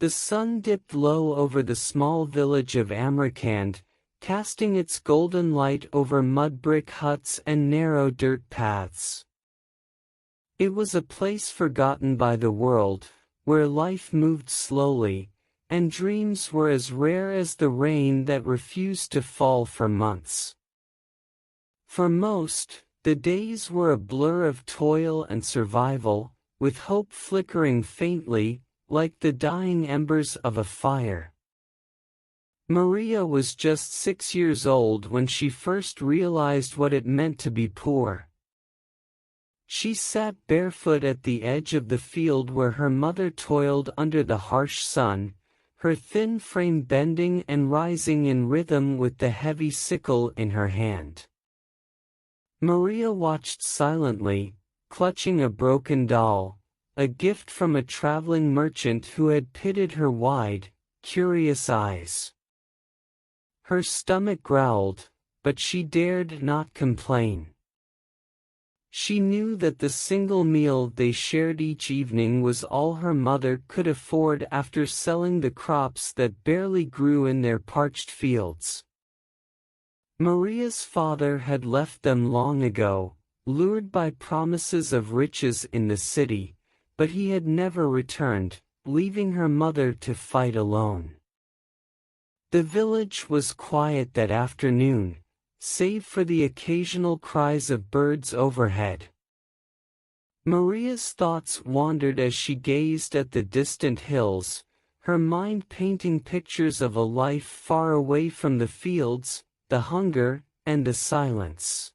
The sun dipped low over the small village of Amarkand, casting its golden light over mud brick huts and narrow dirt paths. It was a place forgotten by the world, where life moved slowly, and dreams were as rare as the rain that refused to fall for months. For most, the days were a blur of toil and survival, with hope flickering faintly, like the dying embers of a fire. Maria was just 6 years old when she first realized what it meant to be poor. She sat barefoot at the edge of the field where her mother toiled under the harsh sun, her thin frame bending and rising in rhythm with the heavy sickle in her hand. Maria watched silently, clutching a broken doll, a gift from a traveling merchant who had pitted her wide, curious eyes. Her stomach growled, but she dared not complain. She knew that the single meal they shared each evening was all her mother could afford after selling the crops that barely grew in their parched fields. Maria's father had left them long ago, lured by promises of riches in the city, but he had never returned, leaving her mother to fight alone. The village was quiet that afternoon, save for the occasional cries of birds overhead. Maria's thoughts wandered as she gazed at the distant hills, her mind painting pictures of a life far away from the fields, the hunger, and the silence.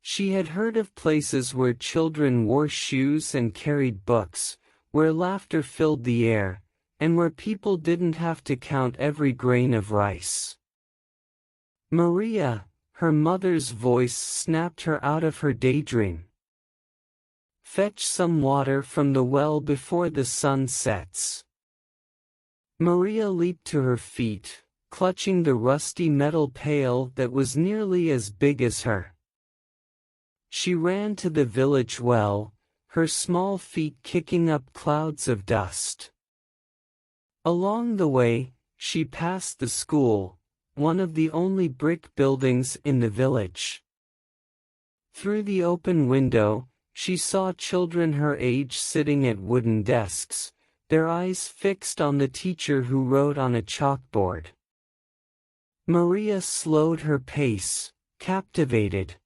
She had heard of places where children wore shoes and carried books, where laughter filled the air, and where people didn't have to count every grain of rice. Maria, her mother's voice snapped her out of her daydream. Fetch some water from the well before the sun sets. Maria leaped to her feet, clutching the rusty metal pail that was nearly as big as her. She ran to the village well, her small feet kicking up clouds of dust. Along the way, she passed the school, one of the only brick buildings in the village. Through the open window, she saw children her age sitting at wooden desks, their eyes fixed on the teacher who wrote on a chalkboard. Maria slowed her pace, captivated.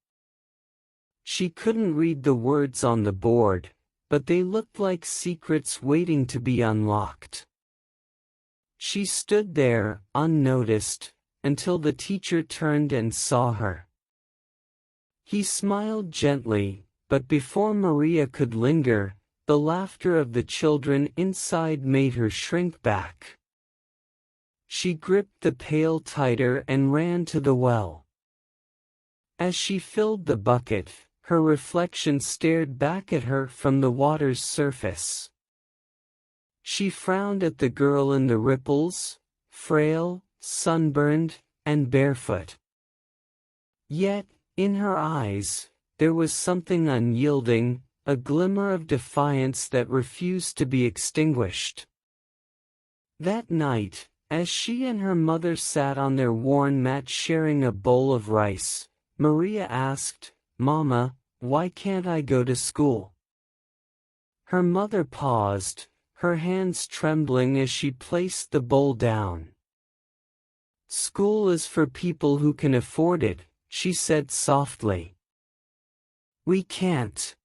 She couldn't read the words on the board, but they looked like secrets waiting to be unlocked. She stood there, unnoticed, until the teacher turned and saw her. He smiled gently, but before Maria could linger, the laughter of the children inside made her shrink back. She gripped the pail tighter and ran to the well. As she filled the bucket, her reflection stared back at her from the water's surface. She frowned at the girl in the ripples, frail, sunburned, and barefoot. Yet, in her eyes, there was something unyielding, a glimmer of defiance that refused to be extinguished. That night, as she and her mother sat on their worn mat sharing a bowl of rice, Maria asked, "Mama, why can't I go to school?" Her mother paused, her hands trembling as she placed the bowl down. "School is for people who can afford it," she said softly. "We can't."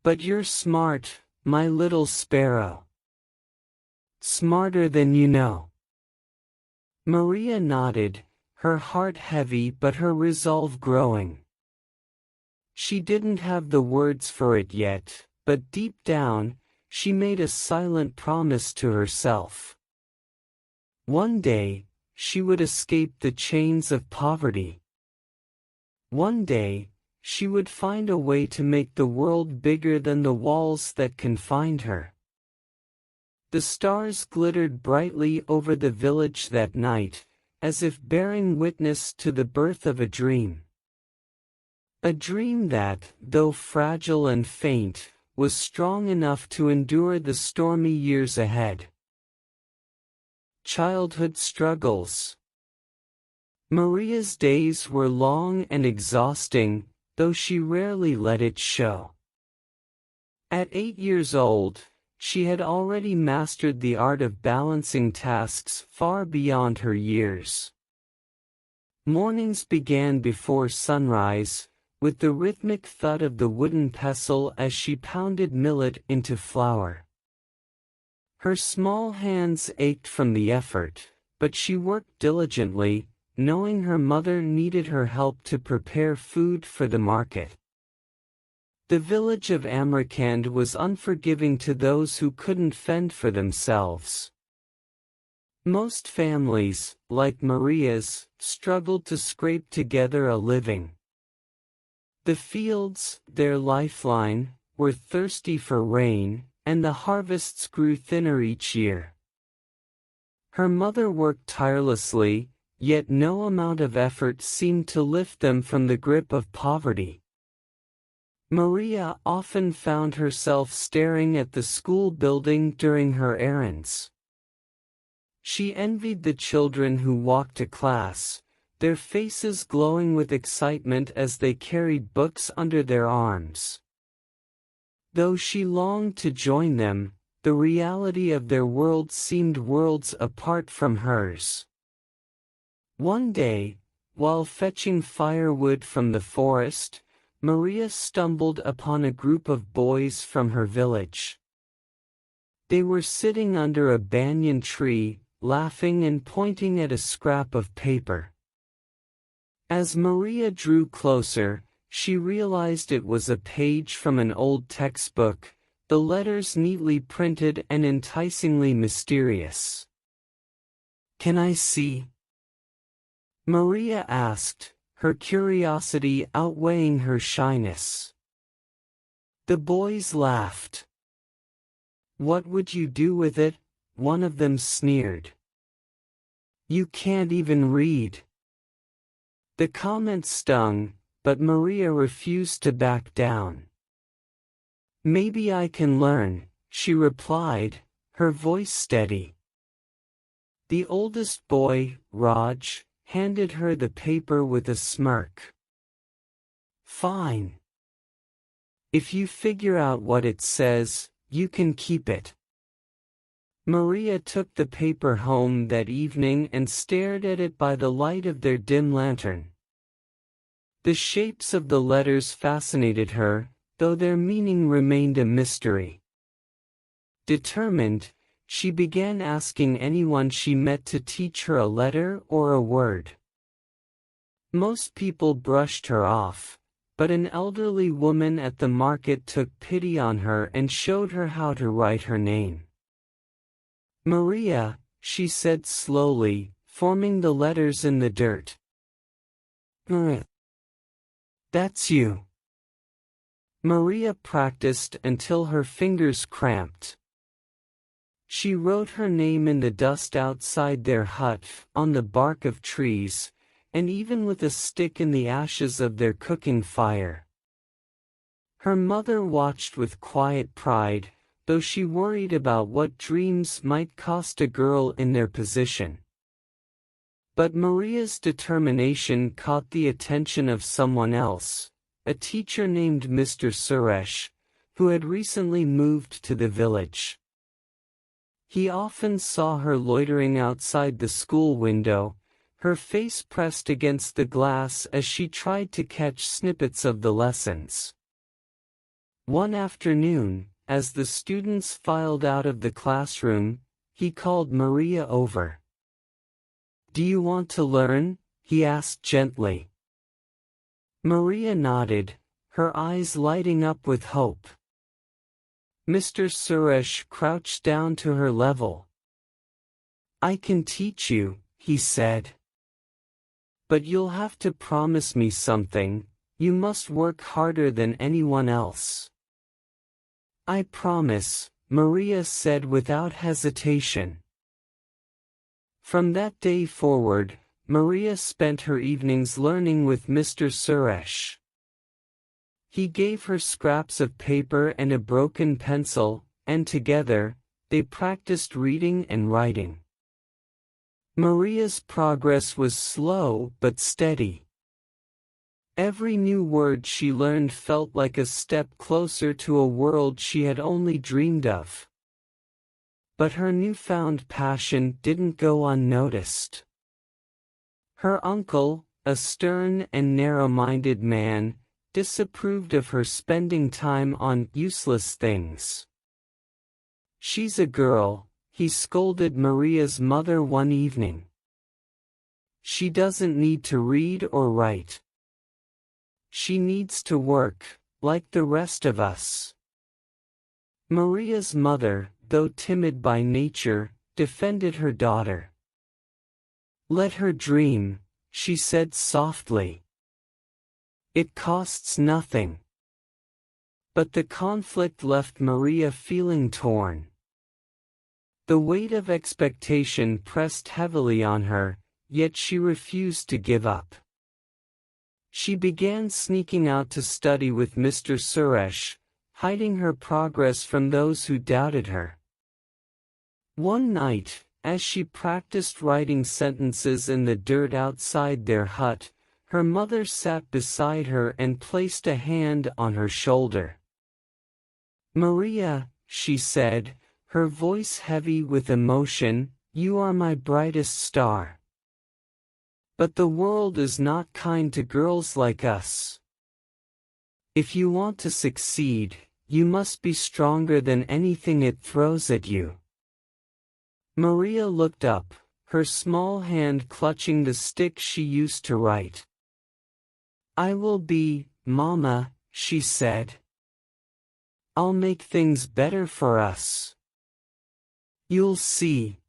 "But you're smart, my little sparrow. Smarter than you know." Maria nodded, her heart heavy but her resolve growing. She didn't have the words for it yet, but deep down, she made a silent promise to herself. One day, she would escape the chains of poverty. One day, she would find a way to make the world bigger than the walls that confined her. The stars glittered brightly over the village that night, as if bearing witness to the birth of a dream. A dream that, though fragile and faint, was strong enough to endure the stormy years ahead. Childhood struggles. Maria's days were long and exhausting, though she rarely let it show. At 8 years old, she had already mastered the art of balancing tasks far beyond her years. Mornings began before sunrise, with the rhythmic thud of the wooden pestle as she pounded millet into flour. Her small hands ached from the effort, but she worked diligently, knowing her mother needed her help to prepare food for the market. The village of Amarkand was unforgiving to those who couldn't fend for themselves. Most families, like Maria's, struggled to scrape together a living. The fields, their lifeline, were thirsty for rain, and the harvests grew thinner each year. Her mother worked tirelessly, yet no amount of effort seemed to lift them from the grip of poverty. Maria often found herself staring at the school building during her errands. She envied the children who walked to class, their faces glowing with excitement as they carried books under their arms. Though she longed to join them, the reality of their world seemed worlds apart from hers. One day, while fetching firewood from the forest, Maria stumbled upon a group of boys from her village. They were sitting under a banyan tree, laughing and pointing at a scrap of paper. As Maria drew closer, she realized it was a page from an old textbook, the letters neatly printed and enticingly mysterious. "Can I see?" Maria asked, her curiosity outweighing her shyness. The boys laughed. "What would you do with it?" one of them sneered. "You can't even read." The comment stung, but Maria refused to back down. "Maybe I can learn," she replied, her voice steady. The oldest boy, Raj, handed her the paper with a smirk. "Fine. If you figure out what it says, you can keep it." Maria took the paper home that evening and stared at it by the light of their dim lantern. The shapes of the letters fascinated her, though their meaning remained a mystery. Determined, she began asking anyone she met to teach her a letter or a word. Most people brushed her off, but an elderly woman at the market took pity on her and showed her how to write her name. "Maria," she said slowly, forming the letters in the dirt. "That's you." Maria practiced until her fingers cramped. She wrote her name in the dust outside their hut, on the bark of trees, and even with a stick in the ashes of their cooking fire. Her mother watched with quiet pride, though she worried about what dreams might cost a girl in their position. But Maria's determination caught the attention of someone else, a teacher named Mr. Suresh, who had recently moved to the village. He often saw her loitering outside the school window, her face pressed against the glass as she tried to catch snippets of the lessons. One afternoon, as the students filed out of the classroom, he called Maria over. "Do you want to learn?" he asked gently. Maria nodded, her eyes lighting up with hope. Mr. Suresh crouched down to her level. "I can teach you," he said. "But you'll have to promise me something. You must work harder than anyone else." "I promise," Maria said without hesitation. From that day forward, Maria spent her evenings learning with Mr. Suresh. He gave her scraps of paper and a broken pencil, and together, they practiced reading and writing. Maria's progress was slow but steady. Every new word she learned felt like a step closer to a world she had only dreamed of. But her newfound passion didn't go unnoticed. Her uncle, a stern and narrow-minded man, disapproved of her spending time on useless things. "She's a girl," he scolded Maria's mother one evening. "She doesn't need to read or write. She needs to work, like the rest of us." Maria's mother, though timid by nature, defended her daughter. "Let her dream," she said softly. "It costs nothing." But the conflict left Maria feeling torn. The weight of expectation pressed heavily on her, yet she refused to give up. She began sneaking out to study with Mr. Suresh, hiding her progress from those who doubted her. One night, as she practiced writing sentences in the dirt outside their hut, her mother sat beside her and placed a hand on her shoulder. "Maria," she said, her voice heavy with emotion, "you are my brightest star. But the world is not kind to girls like us. If you want to succeed, you must be stronger than anything it throws at you." Maria looked up, her small hand clutching the stick she used to write. "I will be, Mama," she said. "I'll make things better for us. You'll see."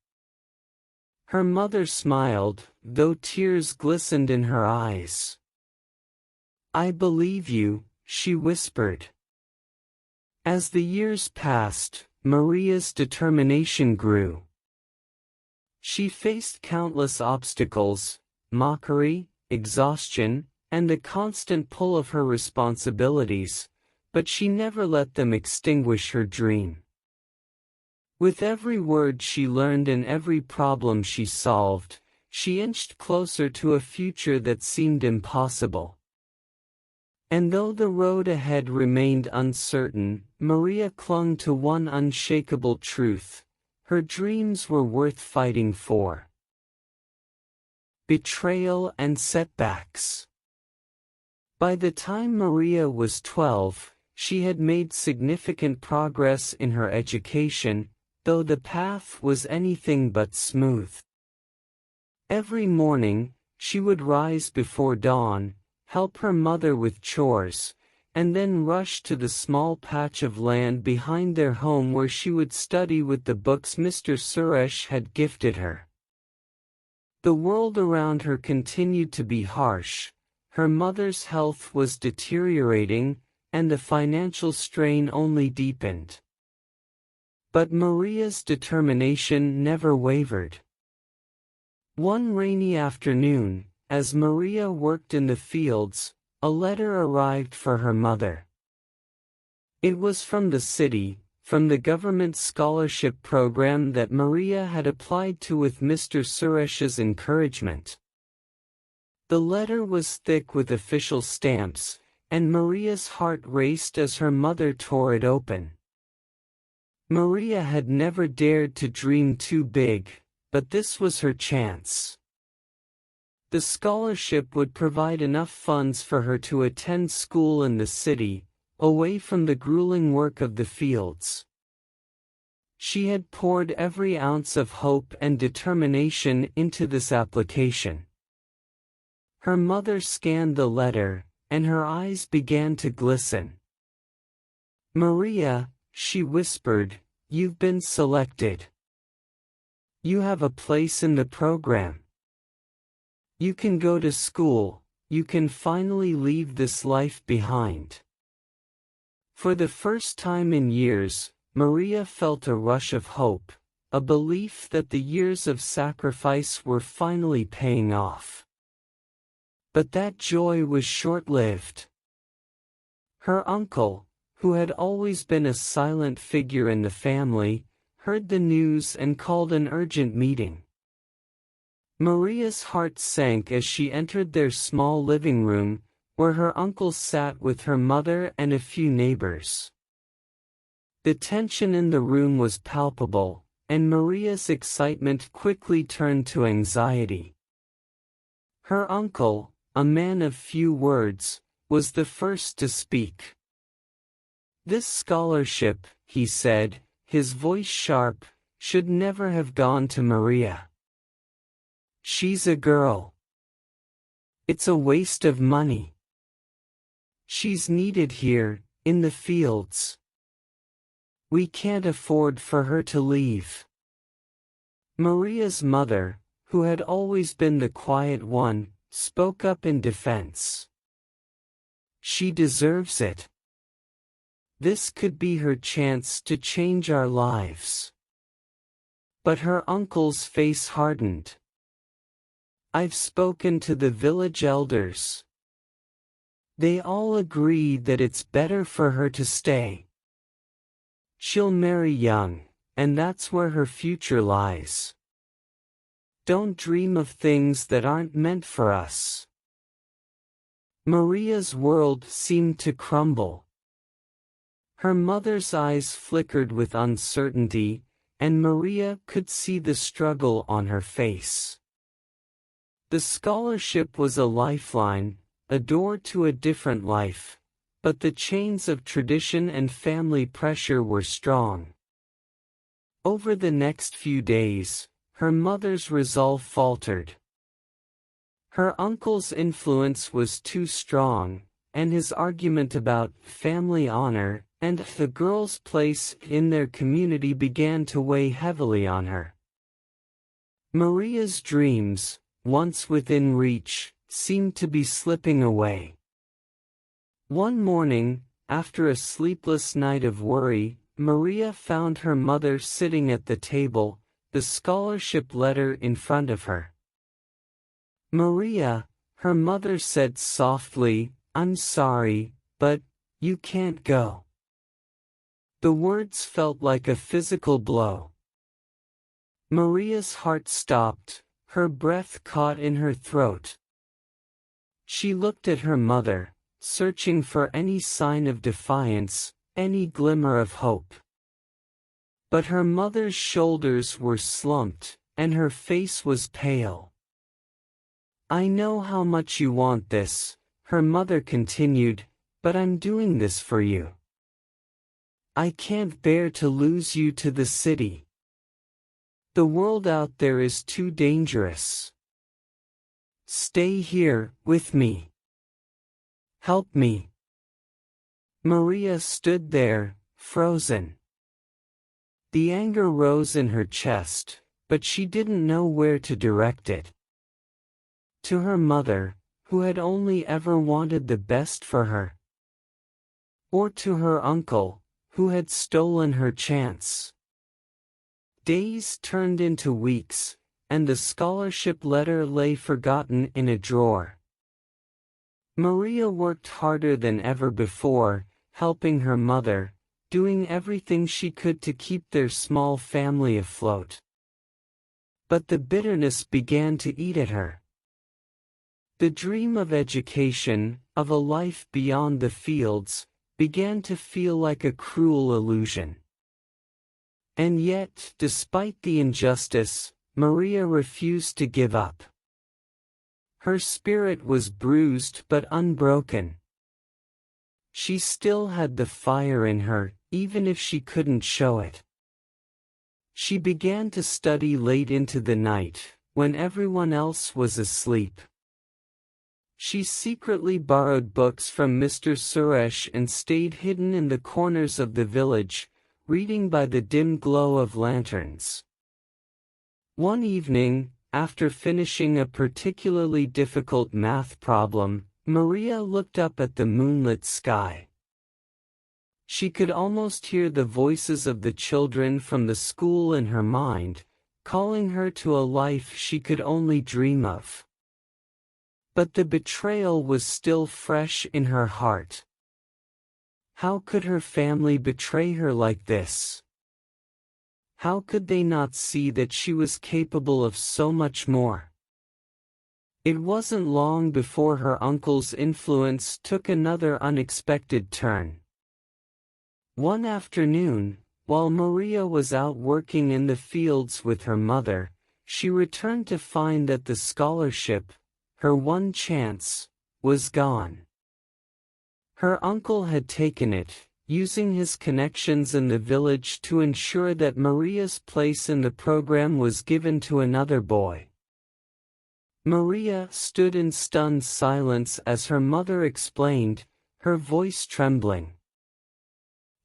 Her mother smiled, though tears glistened in her eyes. "I believe you," she whispered. As the years passed, Maria's determination grew. She faced countless obstacles, mockery, exhaustion, and the constant pull of her responsibilities, but she never let them extinguish her dream. With every word she learned and every problem she solved, she inched closer to a future that seemed impossible. And though the road ahead remained uncertain, Maria clung to one unshakable truth: her dreams were worth fighting for. Betrayal and setbacks. By the time Maria was 12, she had made significant progress in her education, though the path was anything but smooth. Every morning, she would rise before dawn, help her mother with chores, and then rush to the small patch of land behind their home where she would study with the books Mr. Suresh had gifted her. The world around her continued to be harsh, her mother's health was deteriorating, and the financial strain only deepened. But Maria's determination never wavered. One rainy afternoon, as Maria worked in the fields, a letter arrived for her mother. It was from the city, from the government scholarship program that Maria had applied to with Mr. Suresh's encouragement. The letter was thick with official stamps, and Maria's heart raced as her mother tore it open. Maria had never dared to dream too big, but this was her chance. The scholarship would provide enough funds for her to attend school in the city, away from the grueling work of the fields. She had poured every ounce of hope and determination into this application. Her mother scanned the letter, and her eyes began to glisten. "Maria," she whispered, "you've been selected. You have a place in the program. You can go to school, you can finally leave this life behind." For the first time in years, Maria felt a rush of hope, a belief that the years of sacrifice were finally paying off. But that joy was short-lived. Her uncle, who had always been a silent figure in the family, heard the news and called an urgent meeting. Maria's heart sank as she entered their small living room, where her uncle sat with her mother and a few neighbors. The tension in the room was palpable, and Maria's excitement quickly turned to anxiety. Her uncle, a man of few words, was the first to speak. "This scholarship," he said, his voice sharp, "should never have gone to Maria. She's a girl. It's a waste of money. She's needed here, in the fields. We can't afford for her to leave." Maria's mother, who had always been the quiet one, spoke up in defense. "She deserves it. This could be her chance to change our lives." But her uncle's face hardened. "I've spoken to the village elders. They all agree that it's better for her to stay. She'll marry young, and that's where her future lies. Don't dream of things that aren't meant for us." Maria's world seemed to crumble. Her mother's eyes flickered with uncertainty, and Maria could see the struggle on her face. The scholarship was a lifeline, a door to a different life, but the chains of tradition and family pressure were strong. Over the next few days, her mother's resolve faltered. Her uncle's influence was too strong, and his argument about family honor and the girl's place in their community began to weigh heavily on her. Maria's dreams, once within reach, seemed to be slipping away. One morning, after a sleepless night of worry, Maria found her mother sitting at the table, the scholarship letter in front of her. "Maria," her mother said softly, "I'm sorry, but you can't go." The words felt like a physical blow. Maria's heart stopped, her breath caught in her throat. She looked at her mother, searching for any sign of defiance, any glimmer of hope. But her mother's shoulders were slumped, and her face was pale. "I know how much you want this," her mother continued, "but I'm doing this for you. I can't bear to lose you to the city. The world out there is too dangerous. Stay here, with me. Help me." Maria stood there, frozen. The anger rose in her chest, but she didn't know where to direct it. To her mother, who had only ever wanted the best for her? Or to her uncle, who had stolen her chance? Days turned into weeks, and the scholarship letter lay forgotten in a drawer. Maria worked harder than ever before, helping her mother, doing everything she could to keep their small family afloat. But the bitterness began to eat at her. The dream of education, of a life beyond the fields, began to feel like a cruel illusion. And yet, despite the injustice, Maria refused to give up. Her spirit was bruised but unbroken. She still had the fire in her, even if she couldn't show it. She began to study late into the night, when everyone else was asleep. She secretly borrowed books from Mr. Suresh and stayed hidden in the corners of the village, reading by the dim glow of lanterns. One evening, after finishing a particularly difficult math problem, Maria looked up at the moonlit sky. She could almost hear the voices of the children from the school in her mind, calling her to a life she could only dream of. But the betrayal was still fresh in her heart. How could her family betray her like this? How could they not see that she was capable of so much more? It wasn't long before her uncle's influence took another unexpected turn. One afternoon, while Maria was out working in the fields with her mother, she returned to find that the scholarship, her one chance, was gone. Her uncle had taken it, using his connections in the village to ensure that Maria's place in the program was given to another boy. Maria stood in stunned silence as her mother explained, her voice trembling.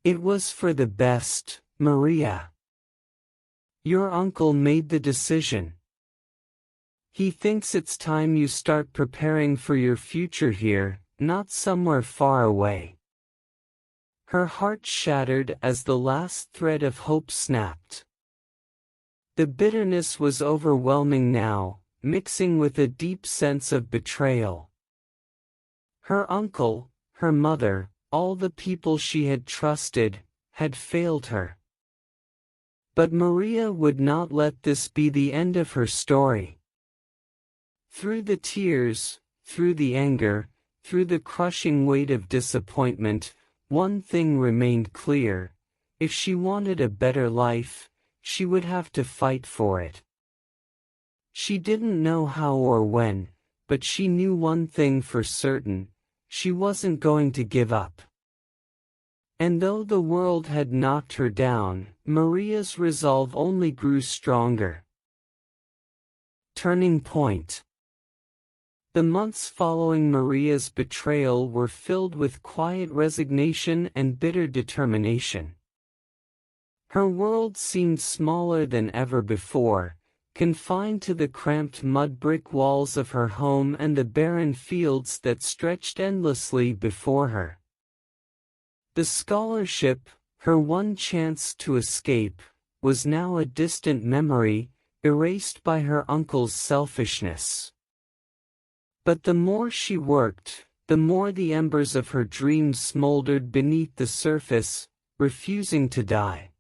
It was for the best, Maria. Your uncle made the decision. He thinks it's time you start preparing for your future here, not somewhere far away. Her heart shattered as the last thread of hope snapped. The bitterness was overwhelming now, mixing with a deep sense of betrayal. Her uncle, her mother, all the people she had trusted, had failed her. But Maria would not let this be the end of her story. Through the tears, through the anger, through the crushing weight of disappointment, one thing remained clear: if she wanted a better life, she would have to fight for it. She didn't know how or when, but she knew one thing for certain: she wasn't going to give up. And though the world had knocked her down, Maria's resolve only grew stronger. Turning point. The months following Maria's betrayal were filled with quiet resignation and bitter determination. Her world seemed smaller than ever before, confined to the cramped mud-brick walls of her home and the barren fields that stretched endlessly before her. The scholarship, her one chance to escape, was now a distant memory, erased by her uncle's selfishness. But the more she worked, the more the embers of her dreams smoldered beneath the surface, refusing to die.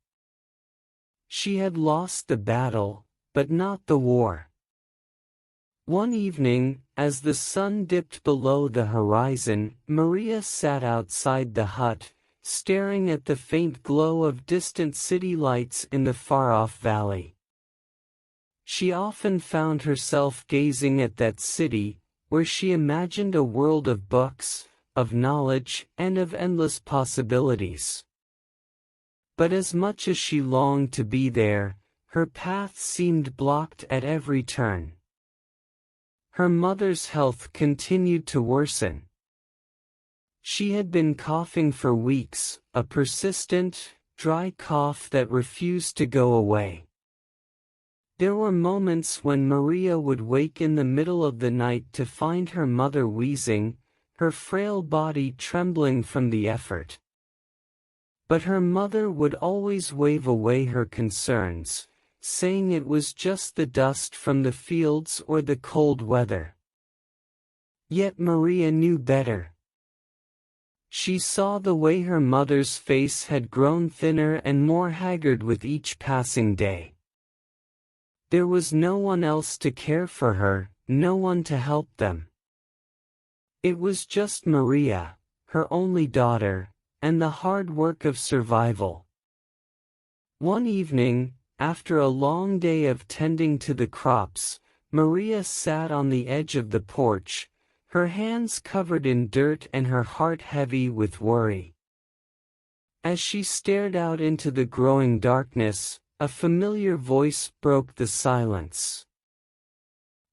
She had lost the battle, but not the war. One evening, as the sun dipped below the horizon, Maria sat outside the hut, staring at the faint glow of distant city lights in the far-off valley. She often found herself gazing at that city, where she imagined a world of books, of knowledge, and of endless possibilities. But as much as she longed to be there, her path seemed blocked at every turn. Her mother's health continued to worsen. She had been coughing for weeks, a persistent, dry cough that refused to go away. There were moments when Maria would wake in the middle of the night to find her mother wheezing, her frail body trembling from the effort. But her mother would always wave away her concerns, saying it was just the dust from the fields or the cold weather. Yet Maria knew better. She saw the way her mother's face had grown thinner and more haggard with each passing day. There was no one else to care for her, no one to help them. It was just Maria, her only daughter, and the hard work of survival. One evening, after a long day of tending to the crops, Maria sat on the edge of the porch, her hands covered in dirt and her heart heavy with worry. As she stared out into the growing darkness, a familiar voice broke the silence.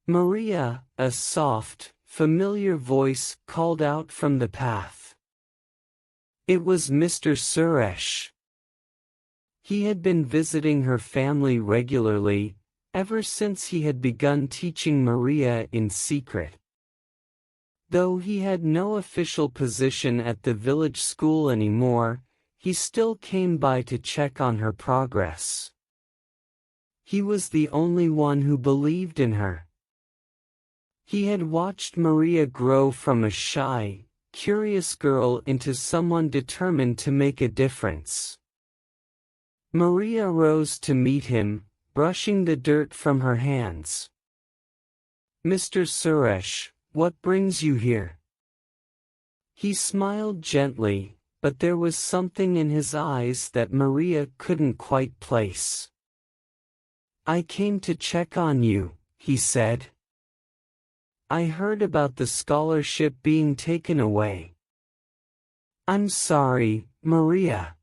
Maria, a soft, familiar voice called out from the path. It was Mr. Suresh. He had been visiting her family regularly, ever since he had begun teaching Maria in secret. Though he had no official position at the village school anymore, he still came by to check on her progress. He was the only one who believed in her. He had watched Maria grow from a shy, curious girl into someone determined to make a difference. Maria rose to meet him, brushing the dirt from her hands. "Mr. Suresh, what brings you here?" He smiled gently, but there was something in his eyes that Maria couldn't quite place. "I came to check on you," he said. "I heard about the scholarship being taken away." "I'm sorry, Maria.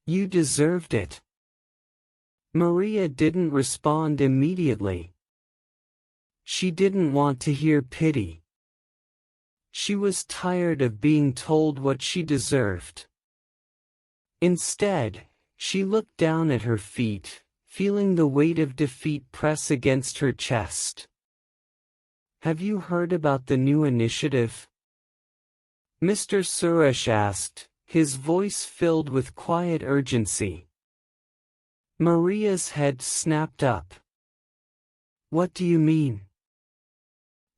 You deserved it." Maria didn't respond immediately. She didn't want to hear pity. She was tired of being told what she deserved. Instead, she looked down at her feet, feeling the weight of defeat press against her chest. "Have you heard about the new initiative?" Mr. Suresh asked, his voice filled with quiet urgency. Maria's head snapped up. "What do you mean?"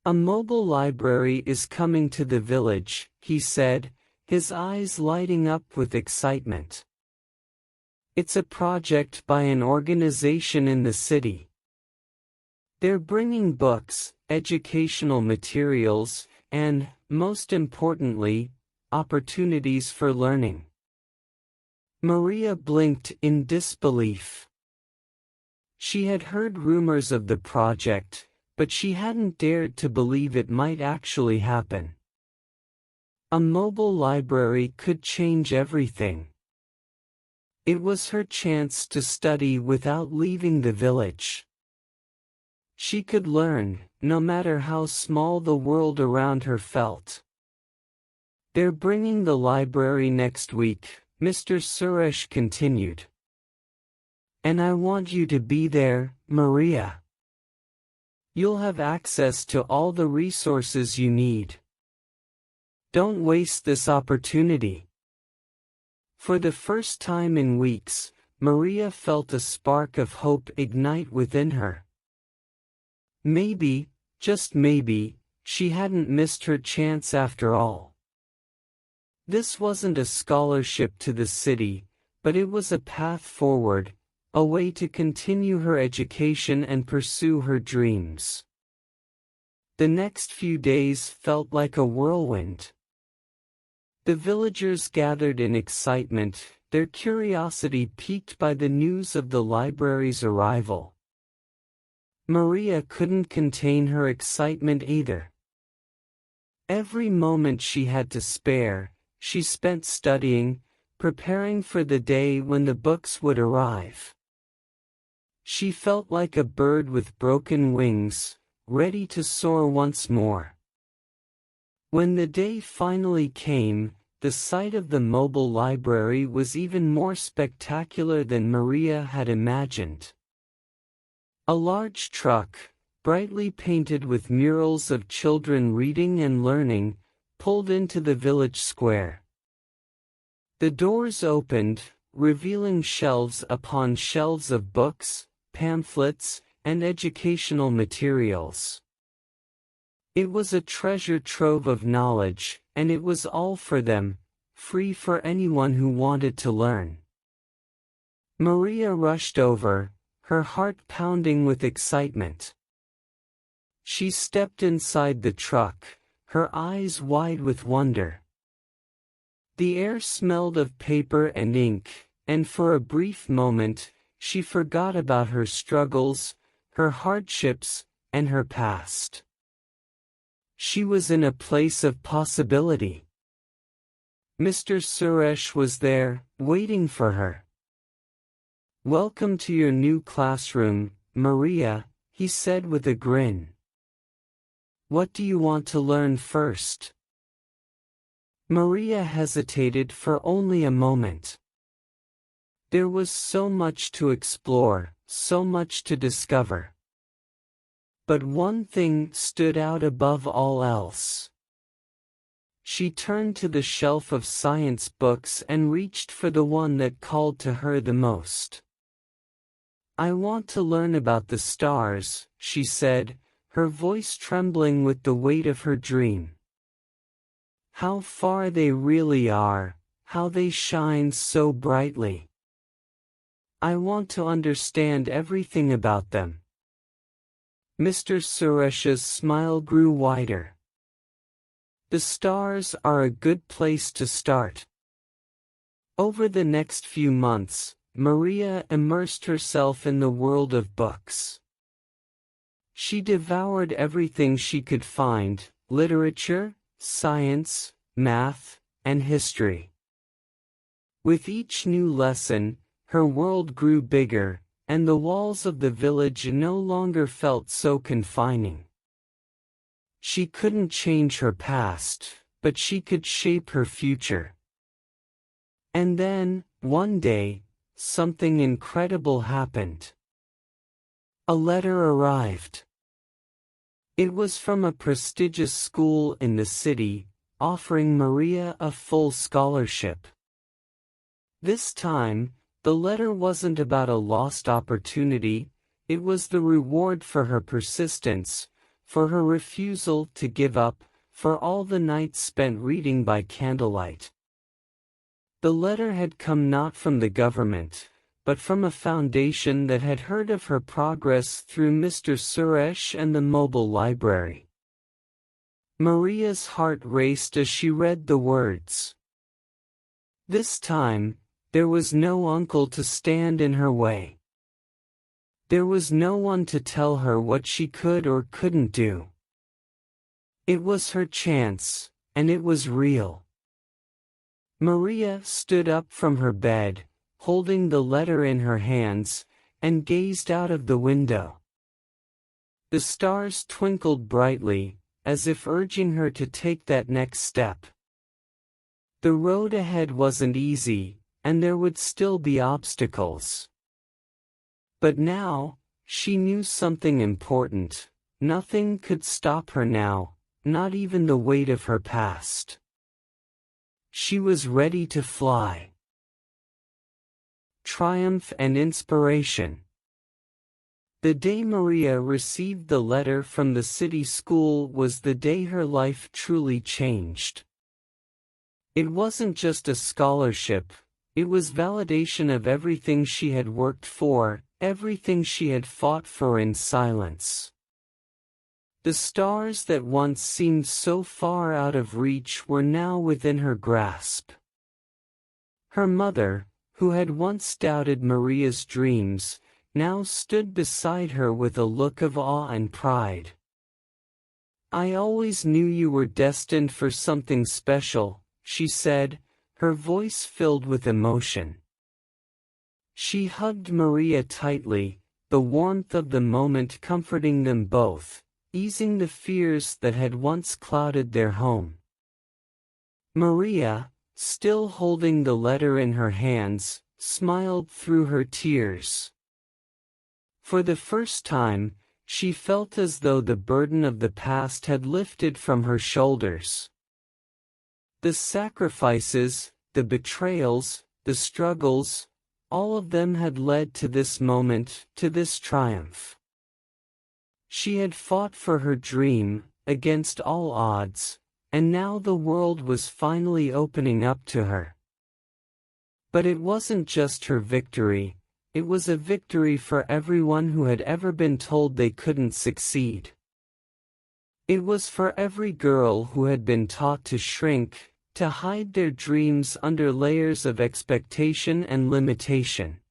"A mobile library is coming to the village," he said, his eyes lighting up with excitement. "It's a project by an organization in the city. They're bringing books, educational materials, and, most importantly, opportunities for learning." Maria blinked in disbelief. She had heard rumors of the project, but she hadn't dared to believe it might actually happen. A mobile library could change everything. It was her chance to study without leaving the village. She could learn, no matter how small the world around her felt. "They're bringing the library next week," Mr. Suresh continued. "And I want you to be there, Maria. You'll have access to all the resources you need. Don't waste this opportunity." For the first time in weeks, Maria felt a spark of hope ignite within her. Maybe, just maybe, she hadn't missed her chance after all. This wasn't a scholarship to the city, but it was a path forward, a way to continue her education and pursue her dreams. The next few days felt like a whirlwind. The villagers gathered in excitement, their curiosity piqued by the news of the library's arrival. Maria couldn't contain her excitement either. Every moment she had to spare, she spent studying, preparing for the day when the books would arrive. She felt like a bird with broken wings, ready to soar once more. When the day finally came, the sight of the mobile library was even more spectacular than Maria had imagined. A large truck, brightly painted with murals of children reading and learning, pulled into the village square. The doors opened, revealing shelves upon shelves of books, pamphlets, and educational materials. It was a treasure trove of knowledge, and it was all for them, free for anyone who wanted to learn. Maria rushed over, her heart pounding with excitement. She stepped inside the truck, her eyes wide with wonder. The air smelled of paper and ink, and for a brief moment, she forgot about her struggles, her hardships, and her past. She was in a place of possibility. Mr. Suresh was there, waiting for her. "Welcome to your new classroom, Maria," he said with a grin. "What do you want to learn first?" Maria hesitated for only a moment. There was so much to explore, so much to discover. But one thing stood out above all else. She turned to the shelf of science books and reached for the one that called to her the most. "I want to learn about the stars," she said, her voice trembling with the weight of her dream. How far they really are, how they shine so brightly. I want to understand everything about them. Mr. Suresh's smile grew wider. The stars are a good place to start. Over the next few months, Maria immersed herself in the world of books. She devoured everything she could find: literature, science, math, and history. With each new lesson, her world grew bigger, and the walls of the village no longer felt so confining. She couldn't change her past, but she could shape her future. And then, one day, something incredible happened. A letter arrived. It was from a prestigious school in the city, offering Maria a full scholarship. This time, the letter wasn't about a lost opportunity, it was the reward for her persistence, for her refusal to give up, for all the nights spent reading by candlelight. The letter had come not from the government, but from a foundation that had heard of her progress through Mr. Suresh and the mobile library. Maria's heart raced as she read the words. This time, there was no uncle to stand in her way. There was no one to tell her what she could or couldn't do. It was her chance, and it was real. Maria stood up from her bed, holding the letter in her hands, and gazed out of the window. The stars twinkled brightly, as if urging her to take that next step. The road ahead wasn't easy, and there would still be obstacles. But now, she knew something important: nothing could stop her now, not even the weight of her past. She was ready to fly. Triumph and inspiration. The day Maria received the letter from the city school was the day her life truly changed. It wasn't just a scholarship, it was validation of everything she had worked for, everything she had fought for in silence. The stars that once seemed so far out of reach were now within her grasp. Her mother, who had once doubted Maria's dreams, now stood beside her with a look of awe and pride. "I always knew you were destined for something special," she said, her voice filled with emotion. She hugged Maria tightly, the warmth of the moment comforting them both, easing the fears that had once clouded their home. Maria, still holding the letter in her hands, smiled through her tears. For the first time, she felt as though the burden of the past had lifted from her shoulders. The sacrifices, the betrayals, the struggles, all of them had led to this moment, to this triumph. She had fought for her dream, against all odds, and now the world was finally opening up to her. But it wasn't just her victory, it was a victory for everyone who had ever been told they couldn't succeed. It was for every girl who had been taught to shrink, to hide their dreams under layers of expectation and limitation.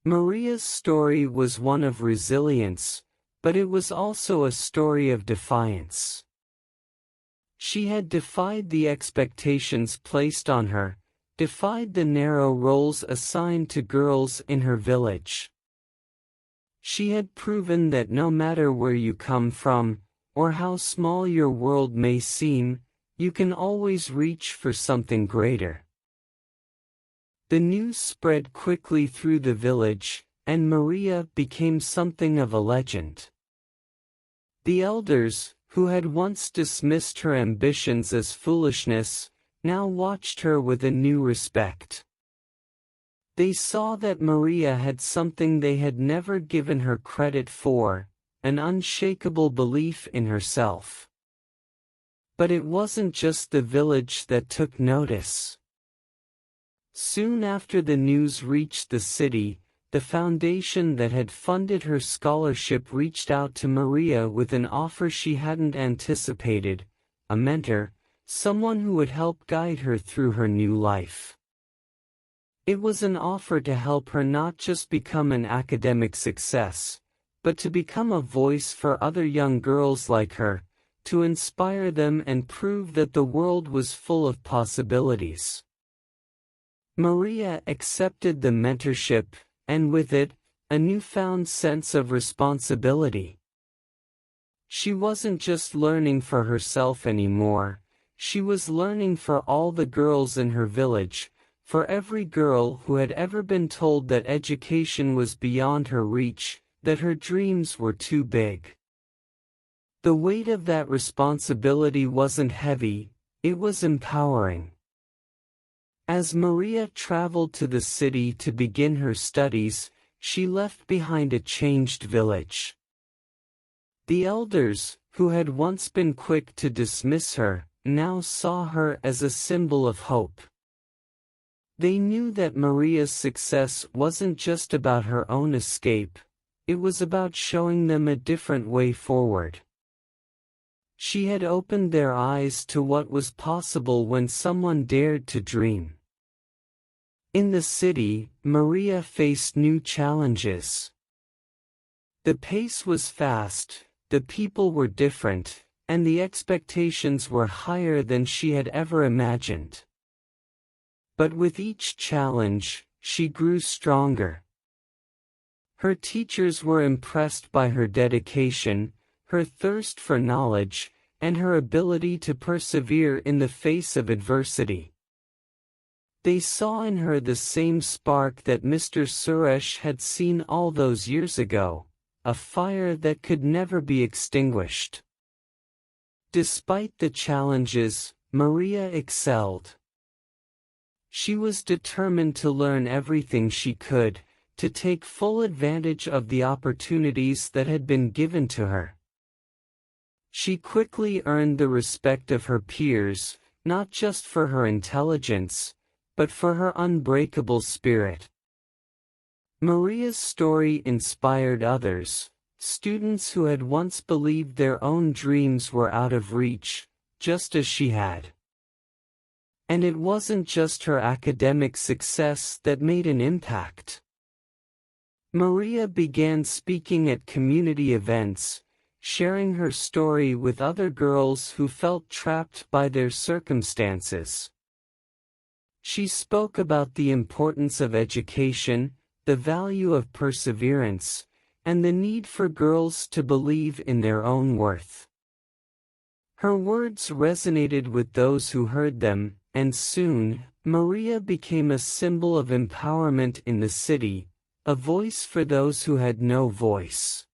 Maria's story was one of resilience, but it was also a story of defiance. She had defied the expectations placed on her, defied the narrow roles assigned to girls in her village. She had proven that no matter where you come from, or how small your world may seem, you can always reach for something greater. The news spread quickly through the village, and Maria became something of a legend. The elders, who had once dismissed her ambitions as foolishness, now watched her with a new respect. They saw that Maria had something they had never given her credit for, an unshakable belief in herself. But it wasn't just the village that took notice. Soon after the news reached the city, the foundation that had funded her scholarship reached out to Maria with an offer she hadn't anticipated: a mentor, someone who would help guide her through her new life. It was an offer to help her not just become an academic success, but to become a voice for other young girls like her, to inspire them and prove that the world was full of possibilities. Maria accepted the mentorship, and with it, a newfound sense of responsibility. She wasn't just learning for herself anymore, she was learning for all the girls in her village, for every girl who had ever been told that education was beyond her reach, that her dreams were too big. The weight of that responsibility wasn't heavy, it was empowering. As Maria traveled to the city to begin her studies, she left behind a changed village. The elders, who had once been quick to dismiss her, now saw her as a symbol of hope. They knew that Maria's success wasn't just about her own escape, it was about showing them a different way forward. She had opened their eyes to what was possible when someone dared to dream. In the city, Maria faced new challenges. The pace was fast, the people were different, and the expectations were higher than she had ever imagined. But with each challenge, she grew stronger. Her teachers were impressed by her dedication, her thirst for knowledge, and her ability to persevere in the face of adversity. They saw in her the same spark that Mr. Suresh had seen all those years ago, a fire that could never be extinguished. Despite the challenges, Maria excelled. She was determined to learn everything she could, to take full advantage of the opportunities that had been given to her. She quickly earned the respect of her peers, not just for her intelligence, but for her unbreakable spirit. Maria's story inspired others, students who had once believed their own dreams were out of reach, just as she had. And it wasn't just her academic success that made an impact. Maria began speaking at community events, sharing her story with other girls who felt trapped by their circumstances. She spoke about the importance of education, the value of perseverance, and the need for girls to believe in their own worth. Her words resonated with those who heard them, and soon, Maria became a symbol of empowerment in the city, a voice for those who had no voice.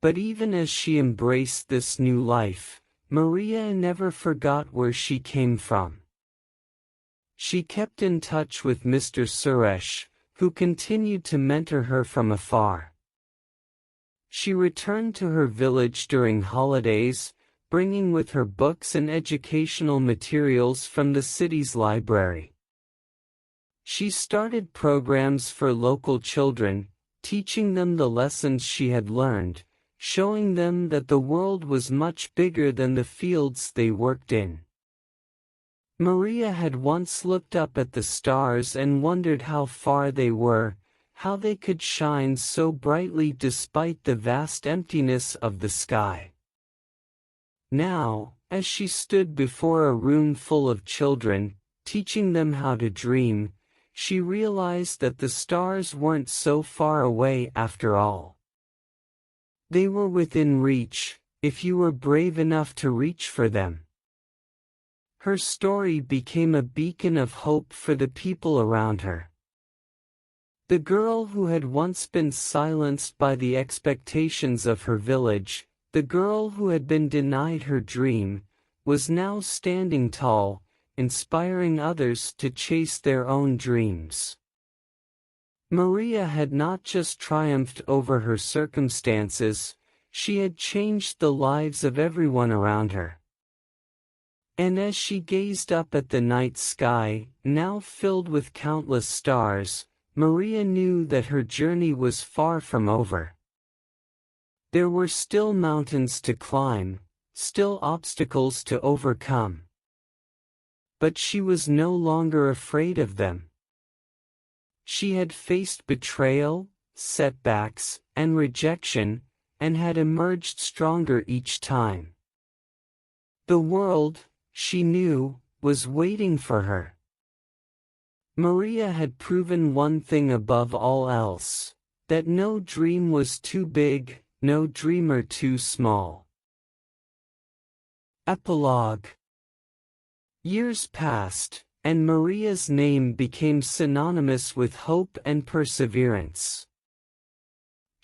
But even as she embraced this new life, Maria never forgot where she came from. She kept in touch with Mr. Suresh, who continued to mentor her from afar. She returned to her village during holidays, bringing with her books and educational materials from the city's library. She started programs for local children, teaching them the lessons she had learned, showing them that the world was much bigger than the fields they worked in. Maria had once looked up at the stars and wondered how far they were, how they could shine so brightly despite the vast emptiness of the sky. Now, as she stood before a room full of children, teaching them how to dream, she realized that the stars weren't so far away after all. They were within reach, if you were brave enough to reach for them. Her story became a beacon of hope for the people around her. The girl who had once been silenced by the expectations of her village, the girl who had been denied her dream, was now standing tall, inspiring others to chase their own dreams. Maria had not just triumphed over her circumstances, she had changed the lives of everyone around her. And as she gazed up at the night sky, now filled with countless stars, Maria knew that her journey was far from over. There were still mountains to climb, still obstacles to overcome. But she was no longer afraid of them. She had faced betrayal, setbacks, and rejection, and had emerged stronger each time. The world, she knew, was waiting for her. Maria had proven one thing above all else, that no dream was too big, no dreamer too small. Epilogue. Years passed, and Maria's name became synonymous with hope and perseverance.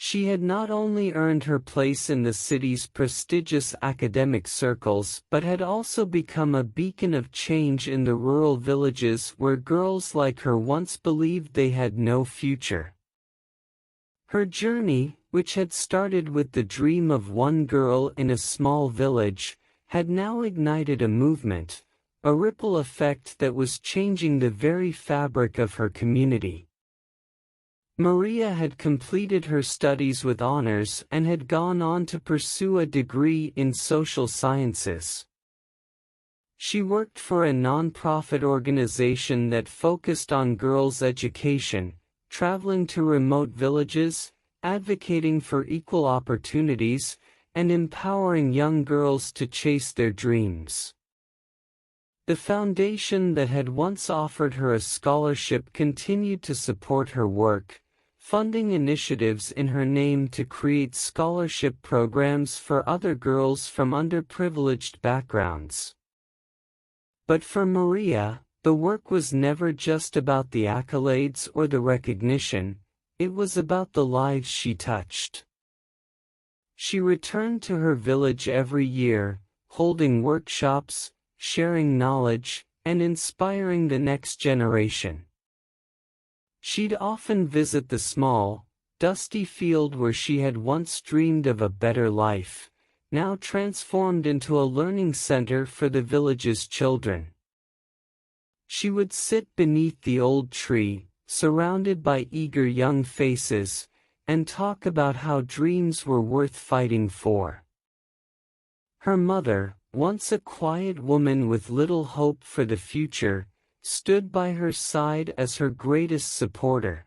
She had not only earned her place in the city's prestigious academic circles but had also become a beacon of change in the rural villages where girls like her once believed they had no future. Her journey, which had started with the dream of one girl in a small village, had now ignited a movement, a ripple effect that was changing the very fabric of her community. Maria had completed her studies with honors and had gone on to pursue a degree in social sciences. She worked for a non-profit organization that focused on girls' education, traveling to remote villages, advocating for equal opportunities, and empowering young girls to chase their dreams. The foundation that had once offered her a scholarship continued to support her work, funding initiatives in her name to create scholarship programs for other girls from underprivileged backgrounds. But for Maria, the work was never just about the accolades or the recognition, it was about the lives she touched. She returned to her village every year, holding workshops, sharing knowledge, and inspiring the next generation. She'd often visit the small, dusty field where she had once dreamed of a better life, now transformed into a learning center for the village's children. She would sit beneath the old tree, surrounded by eager young faces, and talk about how dreams were worth fighting for. Her mother, once a quiet woman with little hope for the future, stood by her side as her greatest supporter.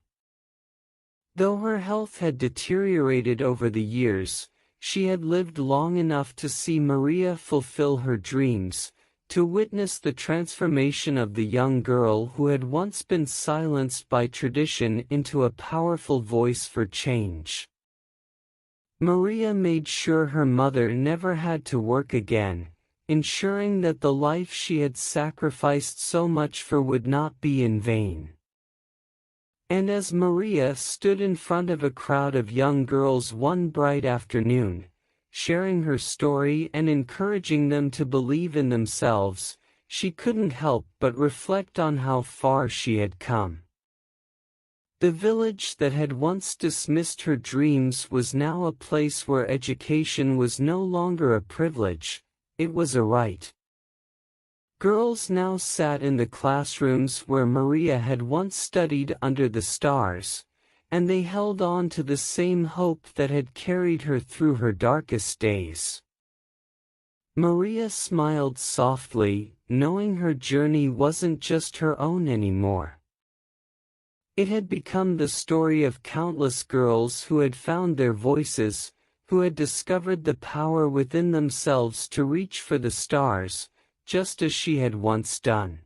Though her health had deteriorated over the years, she had lived long enough to see Maria fulfill her dreams, to witness the transformation of the young girl who had once been silenced by tradition into a powerful voice for change. Maria made sure her mother never had to work again, ensuring that the life she had sacrificed so much for would not be in vain. And as Maria stood in front of a crowd of young girls one bright afternoon, sharing her story and encouraging them to believe in themselves, she couldn't help but reflect on how far she had come. The village that had once dismissed her dreams was now a place where education was no longer a privilege, it was a right. Girls now sat in the classrooms where Maria had once studied under the stars, and they held on to the same hope that had carried her through her darkest days. Maria smiled softly, knowing her journey wasn't just her own anymore. It had become the story of countless girls who had found their voices, who had discovered the power within themselves to reach for the stars, just as she had once done.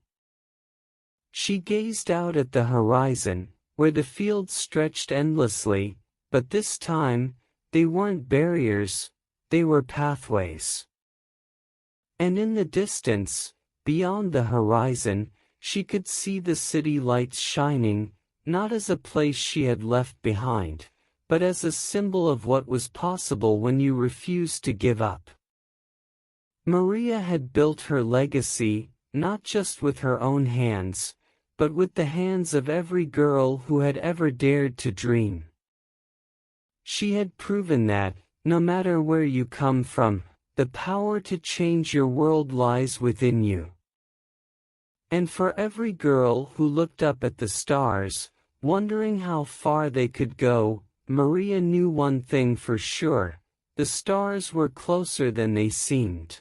She gazed out at the horizon, where the fields stretched endlessly, but this time, they weren't barriers, they were pathways. And in the distance, beyond the horizon, she could see the city lights shining, not as a place she had left behind, but as a symbol of what was possible when you refused to give up. Maria had built her legacy, not just with her own hands, but with the hands of every girl who had ever dared to dream. She had proven that, no matter where you come from, The power to change your world lies within you. And for every girl who looked up at the stars, wondering how far they could go, Maria knew one thing for sure: the stars were closer than they seemed.